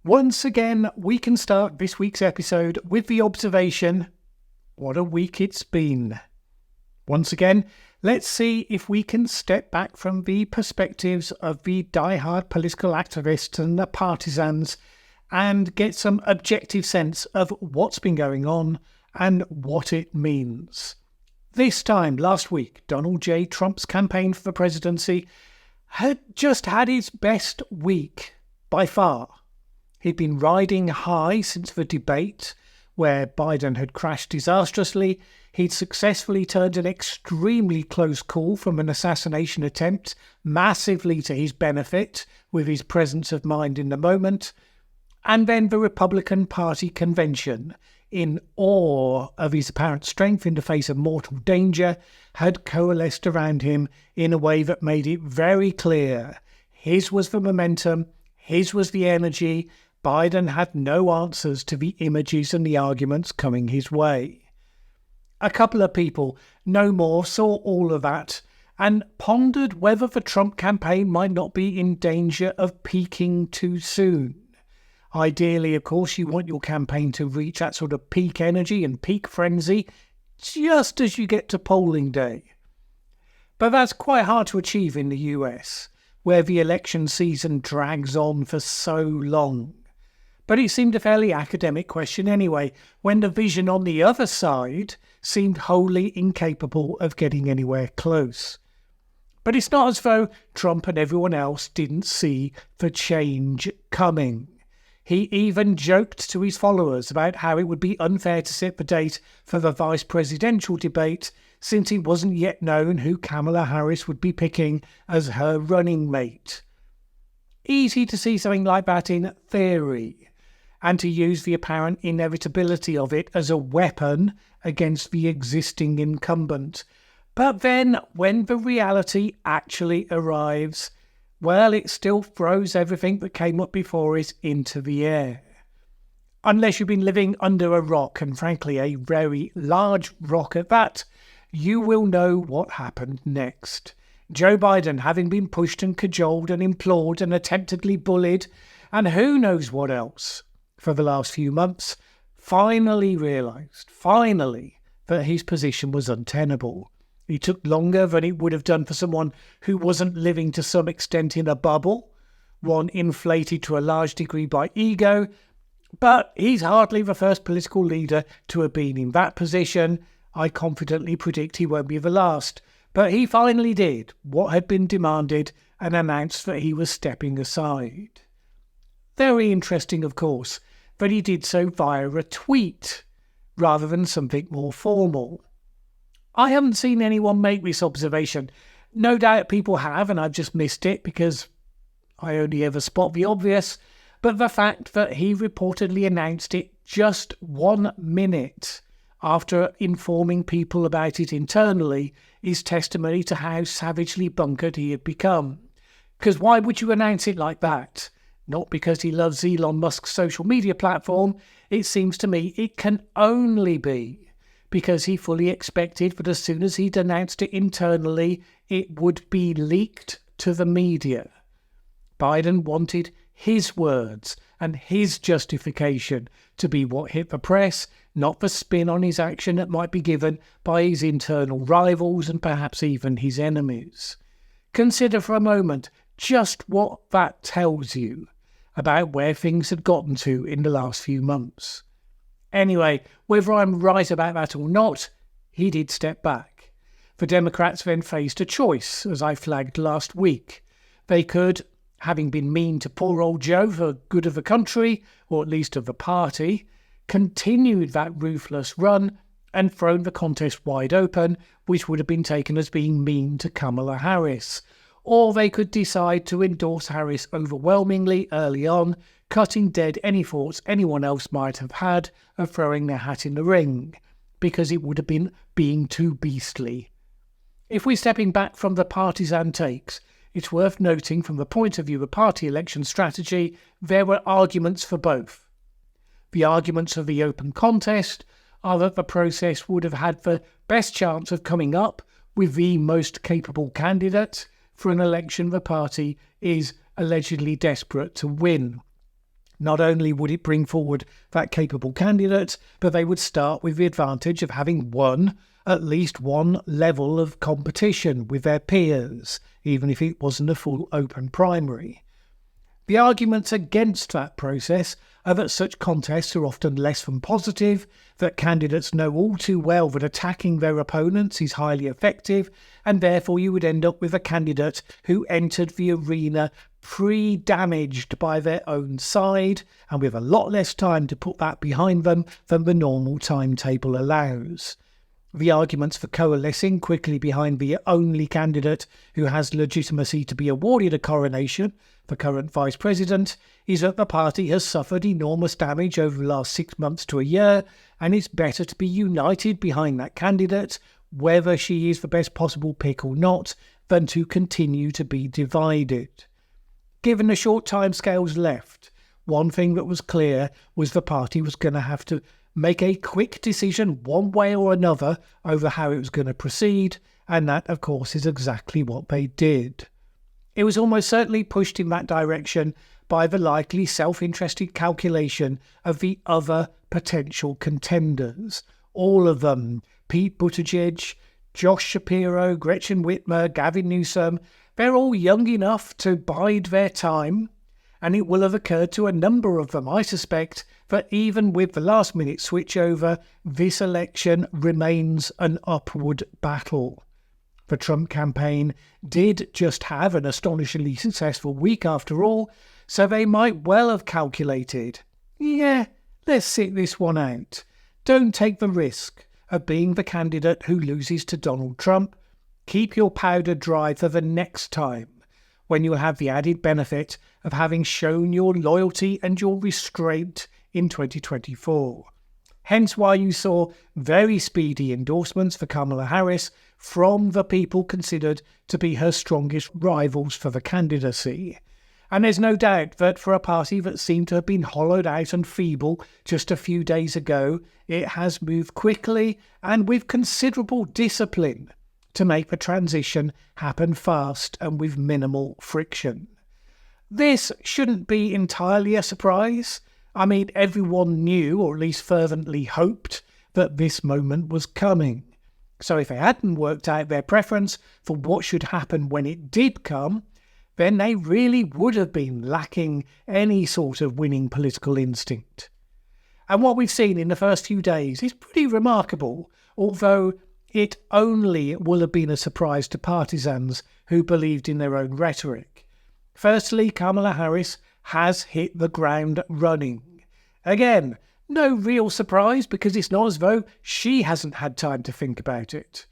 Once again, we can start this week's episode with the observation, what a week it's been. Once again, let's see if we can step back from the perspectives of the die-hard political activists and the partisans and get some objective sense of what's been going on and what it means. This time last week, Donald J. Trump's campaign for the presidency had just had its best week by far. He'd been riding high since the debate where Biden had crashed disastrously. He'd successfully turned an extremely close call from an assassination attempt massively to his benefit with his presence of mind in the moment. And then the Republican Party convention, in awe of his apparent strength in the face of mortal danger, had coalesced around him in a way that made it very clear his was the momentum, his was the energy. Biden had no answers to the images and the arguments coming his way. A couple of people, no more, saw all of that and pondered whether the Trump campaign might not be in danger of peaking too soon. Ideally, of course, you want your campaign to reach that sort of peak energy and peak frenzy just as you get to polling day. But that's quite hard to achieve in the US, where the election season drags on for so long. But it seemed a fairly academic question anyway, when the vision on the other side seemed wholly incapable of getting anywhere close. But it's not as though Trump and everyone else didn't see the change coming. He even joked to his followers about how it would be unfair to set the date for the vice presidential debate since it wasn't yet known who Kamala Harris would be picking as her running mate. Easy to see something like that in theory, and to use the apparent inevitability of it as a weapon against the existing incumbent. But then, when the reality actually arrives, well, it still throws everything that came up before it into the air. Unless you've been living under a rock, and frankly a very large rock at that, you will know what happened next. Joe Biden, having been pushed and cajoled and implored and attemptedly bullied, and who knows what else, for the last few months, finally realised, that his position was untenable. It took longer than it would have done for someone who wasn't living to some extent in a bubble, one inflated to a large degree by ego, but he's hardly the first political leader to have been in that position. I confidently predict he won't be the last, but he finally did what had been demanded and announced that he was stepping aside. Very interesting, of course, that he did so via a tweet rather than something more formal. I haven't seen anyone make this observation. No doubt people have, and I've just missed it because I only ever spot the obvious, but the fact that he reportedly announced it just 1 minute after informing people about it internally is testimony to how savagely bunkered he had become. Because why would you announce it like that? Not because he loves Elon Musk's social media platform. It seems to me it can only be because he fully expected that as soon as he'd announced it internally, it would be leaked to the media. Biden wanted his words and his justification to be what hit the press, not the spin on his action that might be given by his internal rivals and perhaps even his enemies. Consider for a moment just what that tells you about where things had gotten to in the last few months. Anyway, whether I'm right about that or not, he did step back. The Democrats then faced a choice, as I flagged last week. They could, having been mean to poor old Joe for the good of the country, or at least of the party, continued that ruthless run and thrown the contest wide open, which would have been taken as being mean to Kamala Harris. Or they could decide to endorse Harris overwhelmingly early on, cutting dead any thoughts anyone else might have had of throwing their hat in the ring, because it would have been being too beastly. If we're stepping back from the partisan takes, it's worth noting from the point of view of party election strategy, there were arguments for both. The arguments of the open contest are that the process would have had the best chance of coming up with the most capable candidate for an election the party is allegedly desperate to win. Not only would it bring forward that capable candidate, but they would start with the advantage of having won at least one level of competition with their peers, even if it wasn't a full open primary. The arguments against that process are that such contests are often less than positive, that candidates know all too well that attacking their opponents is highly effective, and therefore you would end up with a candidate who entered the arena pre-damaged by their own side, and with a lot less time to put that behind them than the normal timetable allows. The arguments for coalescing quickly behind the only candidate who has legitimacy to be awarded a coronation, the current Vice President, is that the party has suffered enormous damage over the last 6 months to a year, and it's better to be united behind that candidate, whether she is the best possible pick or not, than to continue to be divided. Given the short timescales left, one thing that was clear was the party was going to have to make a quick decision one way or another over how it was going to proceed, and that, of course, is exactly what they did. It was almost certainly pushed in that direction by the likely self-interested calculation of the other potential contenders. All of them, Pete Buttigieg, Josh Shapiro, Gretchen Whitmer, Gavin Newsom, they're all young enough to bide their time, and it will have occurred to a number of them, I suspect, that even with the last-minute switchover, this election remains an upward battle. The Trump campaign did just have an astonishingly successful week after all, so they might well have calculated, yeah, let's sit this one out. Don't take the risk of being the candidate who loses to Donald Trump. Keep your powder dry for the next time, when you'll have the added benefit of having shown your loyalty and your restraint in 2024. Hence why you saw very speedy endorsements for Kamala Harris from the people considered to be her strongest rivals for the candidacy. And there's no doubt that for a party that seemed to have been hollowed out and feeble just a few days ago, it has moved quickly and with considerable discipline to make the transition happen fast and with minimal friction. This shouldn't be entirely a surprise. I mean, everyone knew, or at least fervently hoped, that this moment was coming. So if they hadn't worked out their preference for what should happen when it did come, then they really would have been lacking any sort of winning political instinct. And what we've seen in the first few days is pretty remarkable, although it only will have been a surprise to partisans who believed in their own rhetoric. Firstly, Kamala Harris has hit the ground running. Again, no real surprise because it's not as though she hasn't had time to think about it.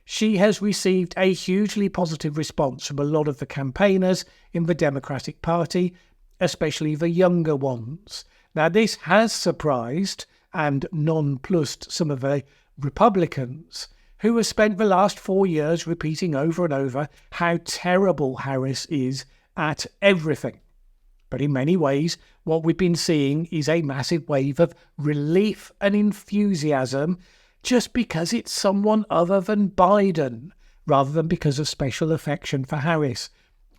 She has received a hugely positive response from a lot of the campaigners in the Democratic Party, especially the younger ones. Now, this has surprised and nonplussed some of the Republicans, who have spent the last 4 years repeating over and over how terrible Harris is at everything. But in many ways, what we've been seeing is a massive wave of relief and enthusiasm just because it's someone other than Biden, rather than because of special affection for Harris.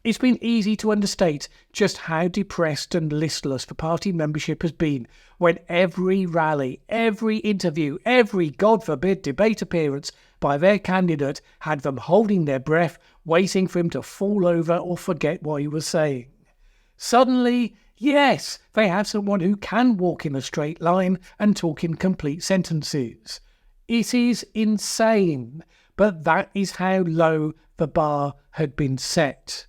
It's been easy to understate just how depressed and listless the party membership has been when every rally, every interview, every, God forbid, debate appearance by their candidate had them holding their breath, waiting for him to fall over or forget what he was saying. Suddenly, yes, they have someone who can walk in a straight line and talk in complete sentences. It is insane, but that is how low the bar had been set.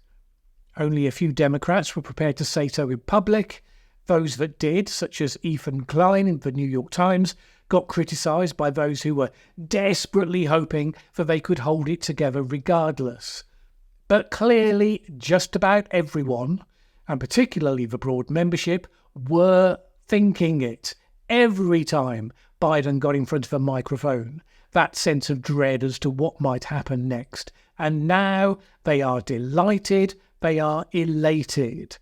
Only a few Democrats were prepared to say so in public. Those that did, such as Ethan Klein in the New York Times, got criticised by those who were desperately hoping that they could hold it together regardless. But clearly, just about everyone, and particularly the broad membership, were thinking it every time Biden got in front of a microphone, that sense of dread as to what might happen next. And now they are delighted, they are elated.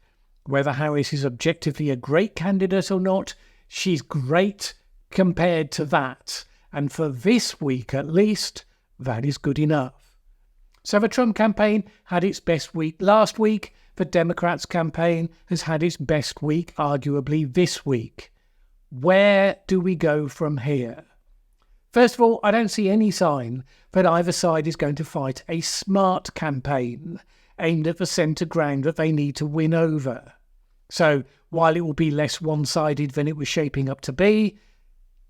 Whether Harris is objectively a great candidate or not, she's great compared to that. And for this week at least, that is good enough. So the Trump campaign had its best week last week. the Democrats' campaign has had its best week, arguably this week. Where do we go from here? First of all, I don't see any sign that either side is going to fight a smart campaign aimed at the centre ground that they need to win over. So, while it will be less one-sided than it was shaping up to be,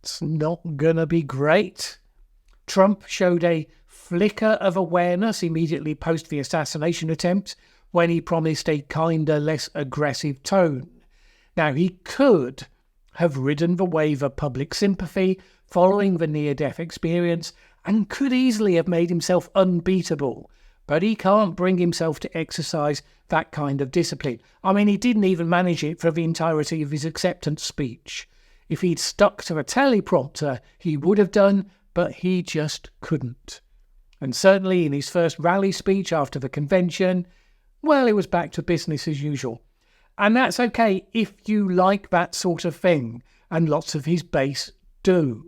it's not gonna be great. Trump showed a flicker of awareness immediately post the assassination attempt when he promised a kinder, less aggressive tone. Now, he could have ridden the wave of public sympathy following the near-death experience and could easily have made himself unbeatable, but he can't bring himself to exercise that kind of discipline. I mean, he didn't even manage it for the entirety of his acceptance speech. If he'd stuck to the teleprompter, he would have done, but he just couldn't. And certainly in his first rally speech after the convention, well, it was back to business as usual. And that's okay if you like that sort of thing, and lots of his base do.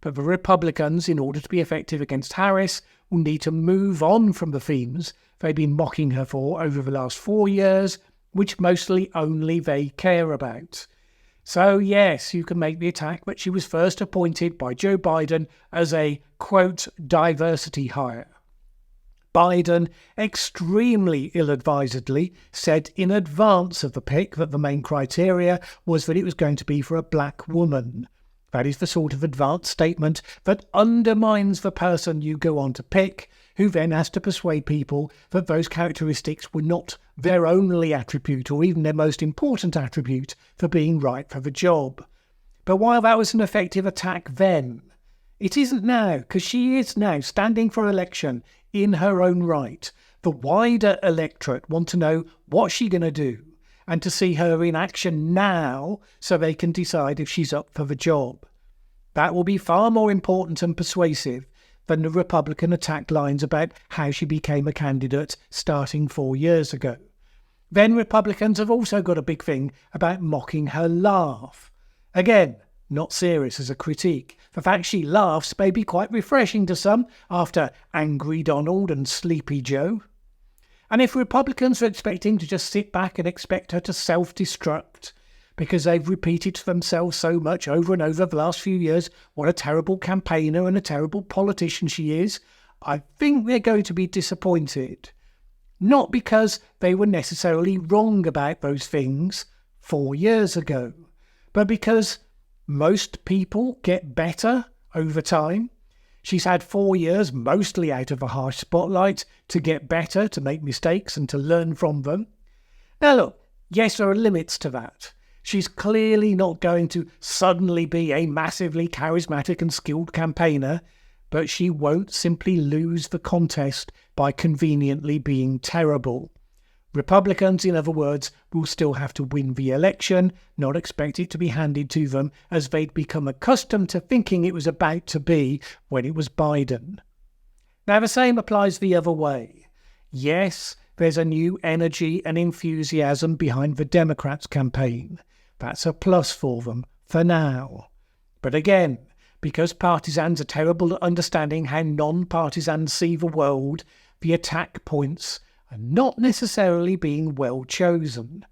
But the Republicans, in order to be effective against Harris, will need to move on from the themes they've been mocking her for over the last 4 years, which mostly only they care about. So yes, you can make the attack that she was first appointed by Joe Biden as a, quote, diversity hire. Biden extremely ill-advisedly said in advance of the pick that the main criteria was that it was going to be for a black woman. That is the sort of advanced statement that undermines the person you go on to pick, who then has to persuade people that those characteristics were not their only attribute or even their most important attribute for being right for the job. But while that was an effective attack then, it isn't now, because she is now standing for election in her own right. The wider electorate want to know what she's going to do and to see her in action now so they can decide if she's up for the job. That will be far more important and persuasive than the Republican attack lines about how she became a candidate starting 4 years ago. Then Republicans have also got a big thing about mocking her laugh. Again, not serious as a critique. The fact she laughs may be quite refreshing to some after Angry Donald and Sleepy Joe. And if Republicans are expecting to just sit back and expect her to self-destruct because they've repeated to themselves so much over and over the last few years what a terrible campaigner and a terrible politician she is, I think they're going to be disappointed. Not because they were necessarily wrong about those things 4 years ago, but because most people get better over time. She's had 4 years, mostly out of a harsh spotlight, to get better, to make mistakes and to learn from them. Now look, yes, there are limits to that. She's clearly not going to suddenly be a massively charismatic and skilled campaigner, but she won't simply lose the contest by conveniently being terrible. Republicans, in other words, will still have to win the election, not expect it to be handed to them as they'd become accustomed to thinking it was about to be when it was Biden. Now, the same applies the other way. Yes, there's a new energy and enthusiasm behind the Democrats' campaign. That's a plus for them, for now. But again, because partisans are terrible at understanding how non-partisans see the world, the attack points are not necessarily being well chosen.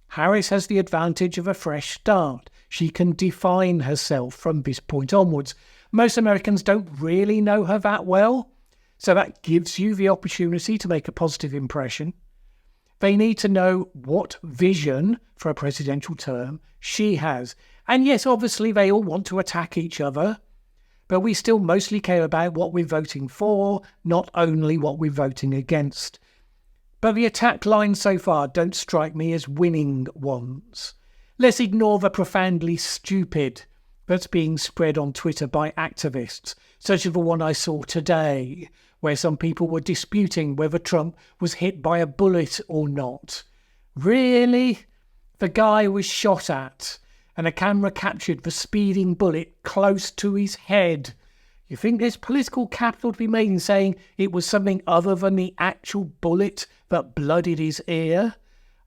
Harris has the advantage of a fresh start. She can define herself from this point onwards. Most Americans don't really know her that well, so that gives you the opportunity to make a positive impression. They need to know what vision for a presidential term she has. And yes, obviously they all want to attack each other, but we still mostly care about what we're voting for, not only what we're voting against. But the attack lines so far don't strike me as winning ones. Let's ignore the profoundly stupid that's being spread on Twitter by activists, such as the one I saw today, where some people were disputing whether Trump was hit by a bullet or not. Really? The guy was shot at, and a camera captured the speeding bullet close to his head. You think there's political capital to be made in saying it was something other than the actual bullet that blooded his ear?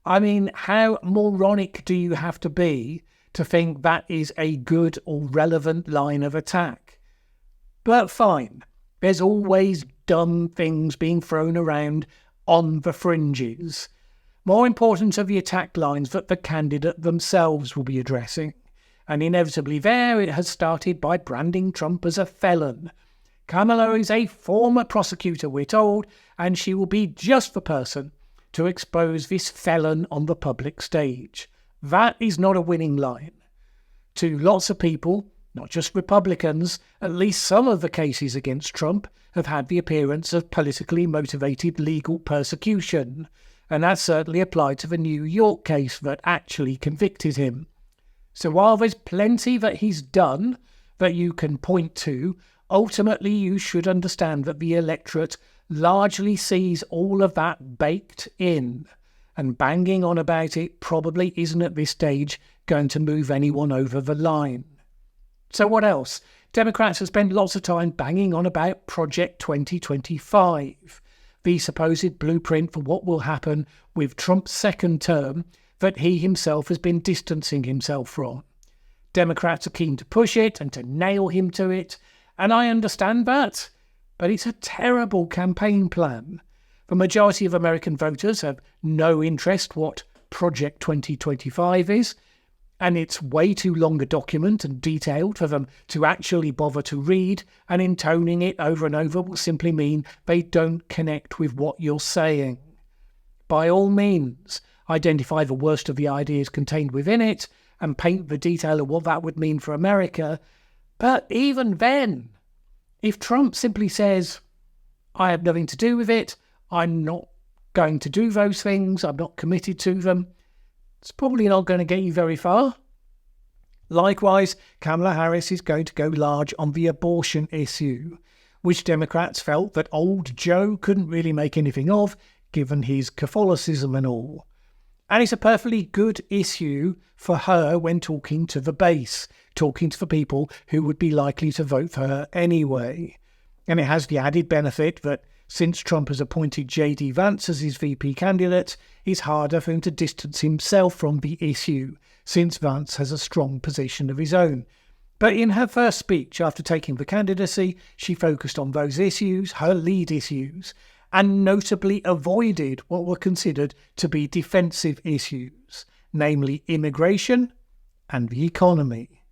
I mean, how moronic do you have to be to think that is a good or relevant line of attack? But fine, there's always dumb things being thrown around on the fringes. More important are the attack lines that the candidate themselves will be addressing. And inevitably there, it has started by branding Trump as a felon. Kamala is a former prosecutor, we're told, and she will be just the person to expose this felon on the public stage. That is not a winning line. To lots of people, not just Republicans, at least some of the cases against Trump have had the appearance of politically motivated legal persecution, and that certainly applied to the New York case that actually convicted him. So while there's plenty that he's done that you can point to, ultimately you should understand that the electorate largely sees all of that baked in, and banging on about it probably isn't at this stage going to move anyone over the line. So what else? Democrats have spent lots of time banging on about Project 2025, the supposed blueprint for what will happen with Trump's second term that he himself has been distancing himself from. Democrats are keen to push it and to nail him to it, and I understand that, but it's a terrible campaign plan. The majority of American voters have no interest what Project 2025 is, and it's way too long a document and detailed for them to actually bother to read, and intoning it over and over will simply mean they don't connect with what you're saying. By all means, identify the worst of the ideas contained within it and paint the detail of what that would mean for America, but even then, if Trump simply says, I have nothing to do with it, I'm not going to do those things, I'm not committed to them, it's probably not going to get you very far. Likewise, Kamala Harris is going to go large on the abortion issue, which Democrats felt that old Joe couldn't really make anything of, given his Catholicism and all. And it's a perfectly good issue for her when talking to the base, talking to the people who would be likely to vote for her anyway. And it has the added benefit that since Trump has appointed J.D. Vance as his VP candidate, it's harder for him to distance himself from the issue, since Vance has a strong position of his own. But in her first speech after taking the candidacy, she focused on those issues, her lead issues, and notably avoided what were considered to be defensive issues, namely immigration and the economy.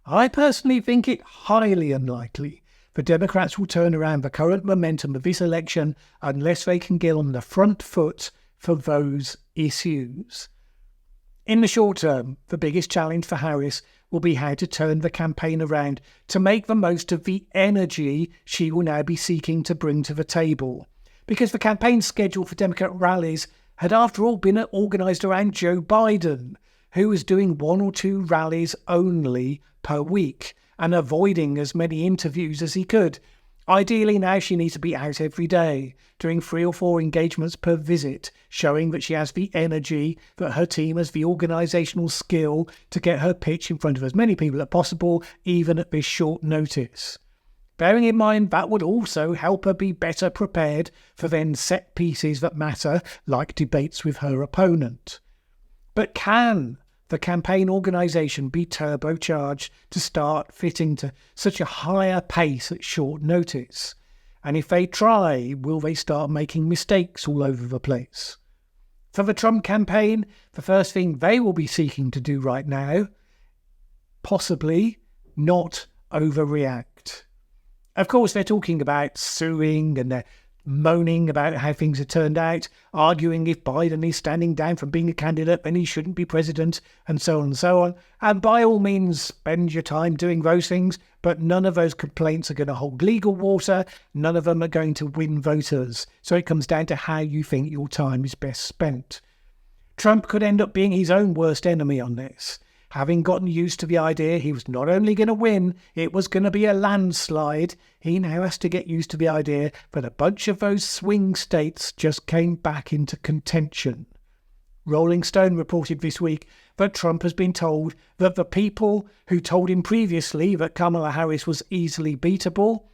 I personally think it highly unlikely the Democrats will turn around the current momentum of this election unless they can get on the front foot for those issues. In the short term, the biggest challenge for Harris will be how to turn the campaign around to make the most of the energy she will now be seeking to bring to the table. Because the campaign schedule for Democrat rallies had after all been organised around Joe Biden, who was doing 1 or 2 rallies only per week and avoiding as many interviews as he could. Ideally now she needs to be out every day, doing 3 or 4 engagements per visit, showing that she has the energy, that her team has the organisational skill to get her pitch in front of as many people as possible, even at this short notice. Bearing in mind that would also help her be better prepared for then set pieces that matter, like debates with her opponent. But can the campaign organisation be turbocharged to start fitting to such a higher pace at short notice? And if they try, will they start making mistakes all over the place? For the Trump campaign, the first thing they will be seeking to do right now, possibly not overreact. Of course, they're talking about suing and they're moaning about how things have turned out, arguing if Biden is standing down from being a candidate, then he shouldn't be president, and so on and so on. And by all means, spend your time doing those things, but none of those complaints are going to hold legal water. None of them are going to win voters. So it comes down to how you think your time is best spent. Trump could end up being his own worst enemy on this. Having gotten used to the idea he was not only going to win, it was going to be a landslide, he now has to get used to the idea that a bunch of those swing states just came back into contention. Rolling Stone reported this week that Trump has been told that the people who told him previously that Kamala Harris was easily beatable,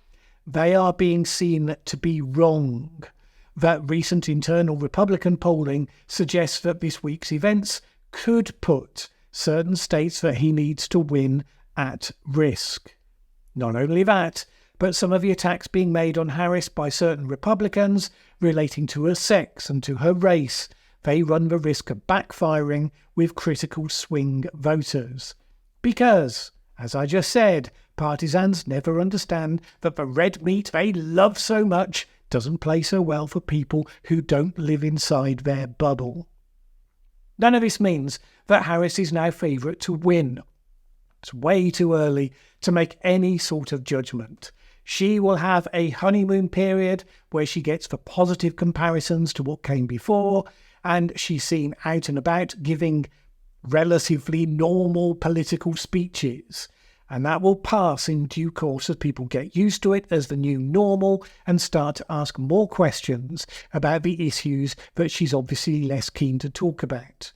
they are being seen to be wrong. That recent internal Republican polling suggests that this week's events could put certain states that he needs to win at risk. Not only that, but some of the attacks being made on Harris by certain Republicans relating to her sex and to her race, they run the risk of backfiring with critical swing voters. Because, as I just said, partisans never understand that the red meat they love so much doesn't play so well for people who don't live inside their bubble. None of this means that Harris is now favourite to win. It's way too early to make any sort of judgment. She will have a honeymoon period where she gets the positive comparisons to what came before, and she's seen out and about giving relatively normal political speeches. And that will pass in due course as people get used to it as the new normal and start to ask more questions about the issues that she's obviously less keen to talk about.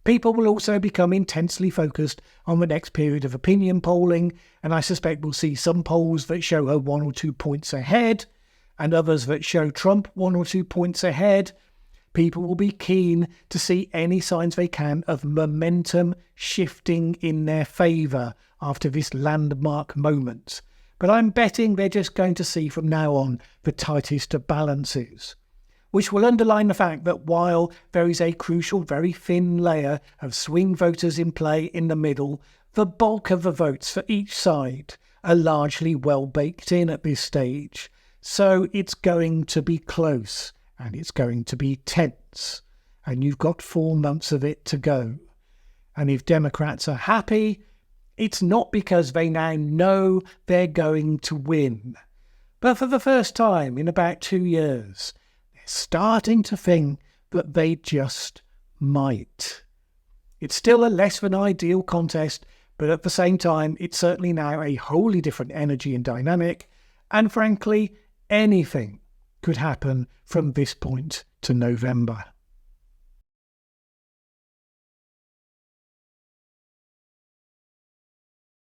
People will also become intensely focused on the next period of opinion polling, and I suspect we'll see some polls that show her 1 or 2 points ahead, and others that show Trump 1 or 2 points ahead. People will be keen to see any signs they can of momentum shifting in their favour after this landmark moment. But I'm betting they're just going to see from now on the tightest of balances, which will underline the fact that while there is a crucial, very thin layer of swing voters in play in the middle, the bulk of the votes for each side are largely well baked in at this stage. So it's going to be close, and it's going to be tense, and you've got 4 months of it to go. And if Democrats are happy, it's not because they now know they're going to win, but for the first time in about 2 years, starting to think that they just might. It's still a less than ideal contest, but at the same time, it's certainly now a wholly different energy and dynamic, and frankly, anything could happen from this point to November.